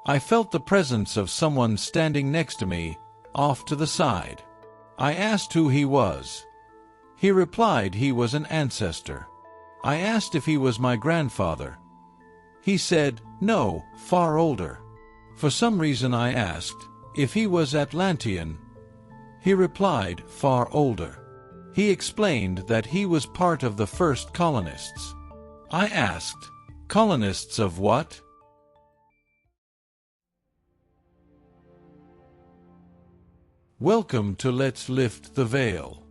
I felt the presence of someone standing next to me, off to the side. I asked who he was. He replied he was an ancestor. I asked if he was my grandfather. He said, no, far older. For some reason I asked if he was Atlantean. He replied, far older. He explained that he was part of the first colonists. I asked, colonists of what? Welcome to Let's Lift the Veil.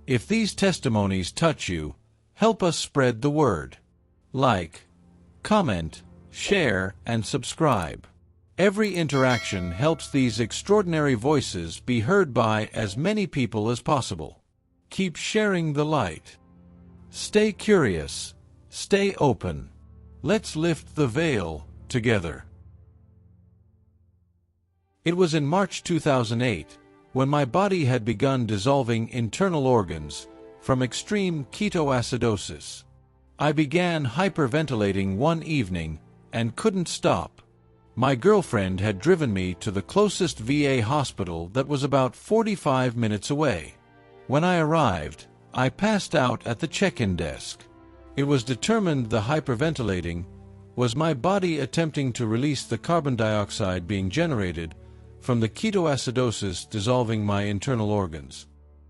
If these testimonies touch you, help us spread the word. Like, comment, share, and subscribe. Every interaction helps these extraordinary voices be heard by as many people as possible. Keep sharing the light. Stay curious. Stay open. Let's lift the veil together. It was in March 2008, when my body had begun dissolving internal organs from extreme ketoacidosis. I began hyperventilating one evening and couldn't stop. My girlfriend had driven me to the closest VA hospital that was about 45 minutes away. When I arrived, I passed out at the check-in desk. It was determined the hyperventilating was my body attempting to release the carbon dioxide being generated from the ketoacidosis dissolving my internal organs.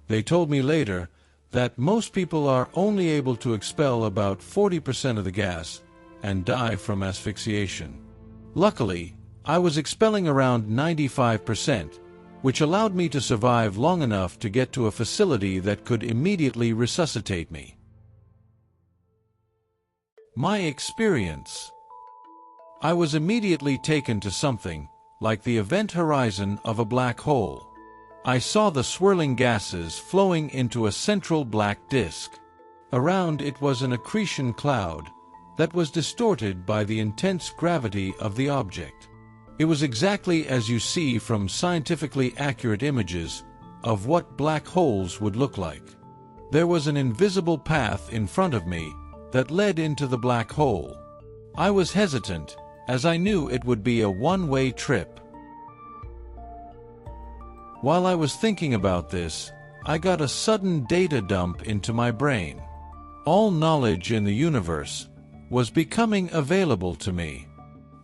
They told me later that most people are only able to expel about 40% of the gas and die from asphyxiation. Luckily, I was expelling around 95%, which allowed me to survive long enough to get to a facility that could immediately resuscitate me. My experience. I was immediately taken to something like the event horizon of a black hole. I saw the swirling gases flowing into a central black disk. Around it was an accretion cloud that was distorted by the intense gravity of the object. It was exactly as you see from scientifically accurate images of what black holes would look like. There was an invisible path in front of me that led into the black hole. I was hesitant, as I knew it would be a one-way trip. While I was thinking about this, I got a sudden data dump into my brain. All knowledge in the universe was becoming available to me.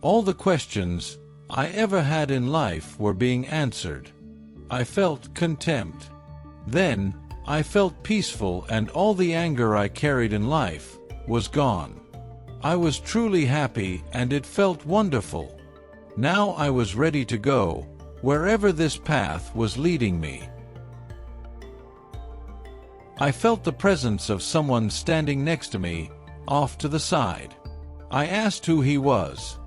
All the questions I ever had in life were being answered. I felt contempt. Then, I felt peaceful, and all the anger I carried in life was gone. I was truly happy, and it felt wonderful. Now I was ready to go wherever this path was leading me. I felt the presence of someone standing next to me, off to the side. I asked who he was.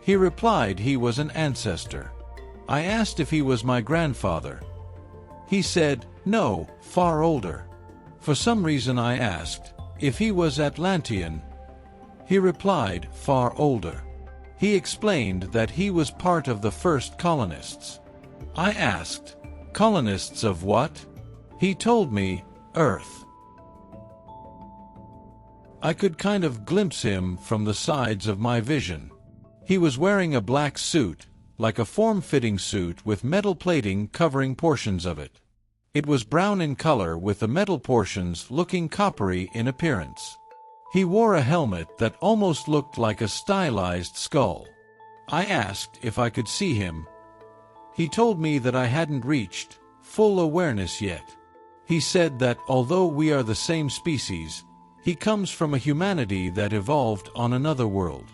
He replied he was an ancestor. I asked if he was my grandfather. He said, no, far older. For some reason I asked if he was Atlantean. He replied, far older. He explained that he was part of the first colonists. I asked, colonists of what? He told me, Earth. I could kind of glimpse him from the sides of my vision. He was wearing a black suit, like a form-fitting suit with metal plating covering portions of it. It was brown in color with the metal portions looking coppery in appearance. He wore a helmet that almost looked like a stylized skull. I asked if I could see him. He told me that I hadn't reached full awareness yet. He said that although we are the same species, he comes from a humanity that evolved on another world.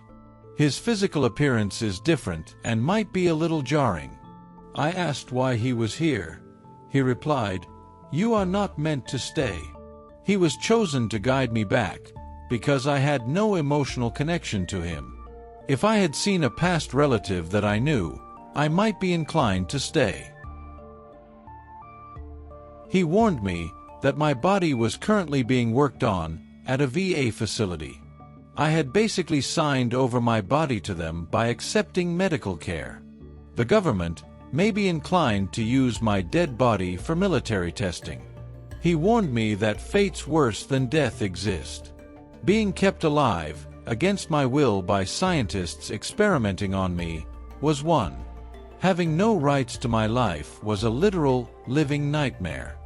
His physical appearance is different and might be a little jarring. I asked why he was here. He replied, you are not meant to stay. He was chosen to guide me back, because I had no emotional connection to him. If I had seen a past relative that I knew, I might be inclined to stay. He warned me that my body was currently being worked on at a VA facility. I had basically signed over my body to them by accepting medical care. The government may be inclined to use my dead body for military testing. He warned me that fates worse than death exist. Being kept alive, against my will by scientists experimenting on me, was one. Having no rights to my life was a literal, living nightmare.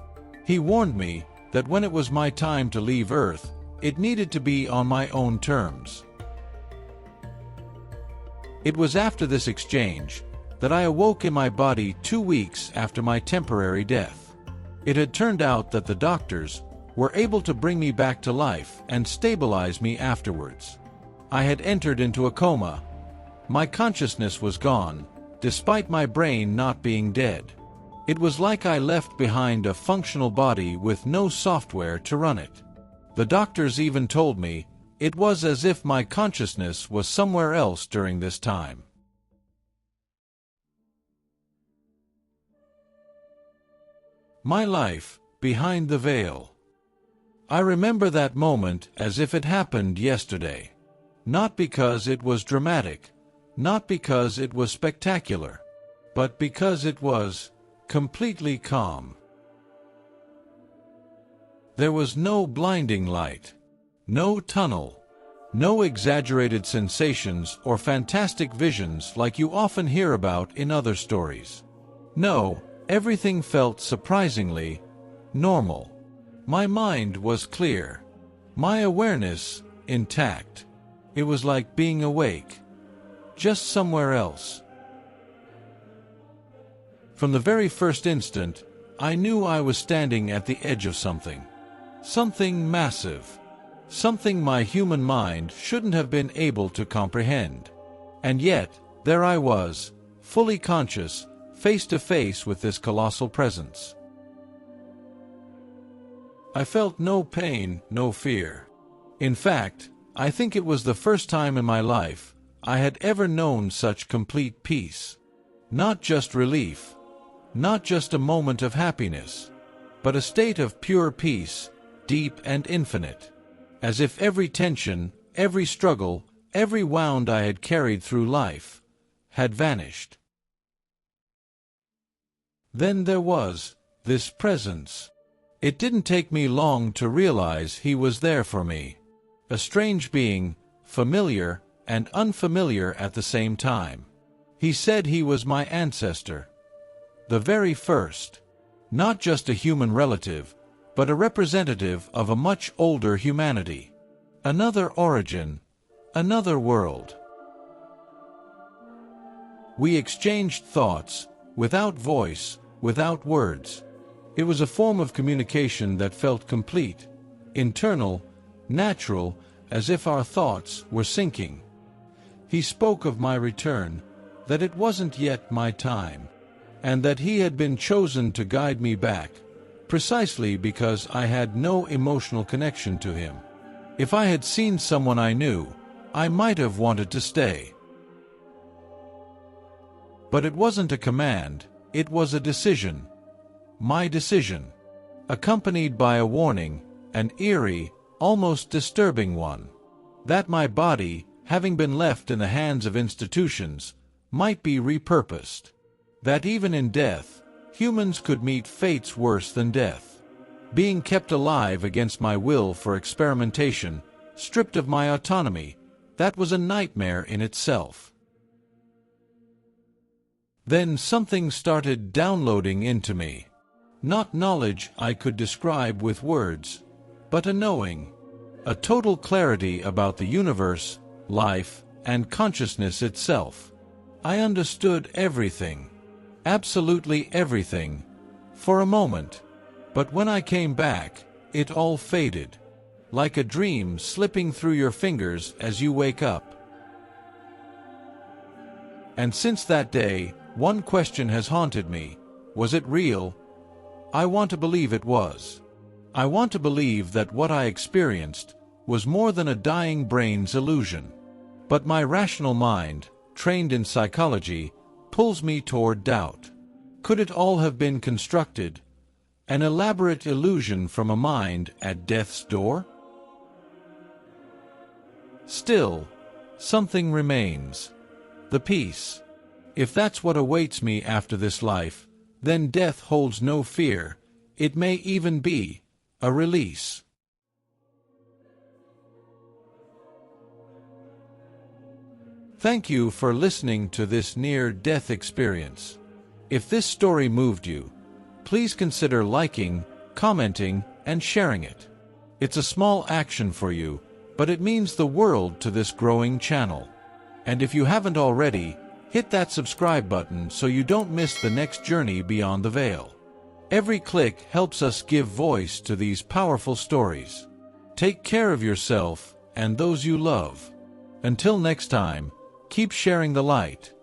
He warned me that when it was my time to leave Earth, it needed to be on my own terms. It was after this exchange that I awoke in my body 2 weeks after my temporary death. It had turned out that the doctors were able to bring me back to life and stabilize me afterwards. I had entered into a coma. My consciousness was gone, despite my brain not being dead. It was like I left behind a functional body with no software to run it. The doctors even told me it was as if my consciousness was somewhere else during this time. My life behind the veil. I remember that moment as if it happened yesterday. Not because it was dramatic, not because it was spectacular, but because it was completely calm. There was no blinding light, no tunnel, no exaggerated sensations or fantastic visions like you often hear about in other stories. No, everything felt surprisingly normal. My mind was clear, my awareness intact. It was like being awake, just somewhere else. From the very first instant, I knew I was standing at the edge of something. Something massive. Something my human mind shouldn't have been able to comprehend. And yet, there I was, fully conscious, face to face with this colossal presence. I felt no pain, no fear. In fact, I think it was the first time in my life I had ever known such complete peace. Not just relief, not just a moment of happiness, but a state of pure peace, deep and infinite, as if every tension, every struggle, every wound I had carried through life had vanished. Then there was this presence. It didn't take me long to realize he was there for me. A strange being, familiar and unfamiliar at the same time. He said he was my ancestor. The very first. Not just a human relative, but a representative of a much older humanity. Another origin, another world. We exchanged thoughts, without voice, without words. It was a form of communication that felt complete, internal, natural, as if our thoughts were syncing. He spoke of my return, that it wasn't yet my time, and that he had been chosen to guide me back, precisely because I had no emotional connection to him. If I had seen someone I knew, I might have wanted to stay. But it wasn't a command, it was a decision. My decision. Accompanied by a warning, an eerie, almost disturbing one. That my body, having been left in the hands of institutions, might be repurposed. That even in death, humans could meet fates worse than death. Being kept alive against my will for experimentation, stripped of my autonomy, that was a nightmare in itself. Then something started downloading into me. Not knowledge I could describe with words, but a knowing. A total clarity about the universe, life, and consciousness itself. I understood everything. Absolutely everything. For a moment. But when I came back, it all faded. Like a dream slipping through your fingers as you wake up. And since that day, one question has haunted me. Was it real? I want to believe it was. I want to believe that what I experienced was more than a dying brain's illusion. But my rational mind, trained in psychology, pulls me toward doubt. Could it all have been constructed? An elaborate illusion from a mind at death's door? Still, something remains. The peace. If that's what awaits me after this life, then death holds no fear. It may even be a release. Thank you for listening to this near-death experience. If this story moved you, please consider liking, commenting, and sharing it. It's a small action for you, but it means the world to this growing channel. And if you haven't already, hit that subscribe button so you don't miss the next journey beyond the veil. Every click helps us give voice to these powerful stories. Take care of yourself and those you love. Until next time, keep sharing the light.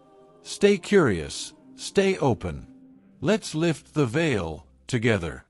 Stay curious, stay open. Let's lift the veil together.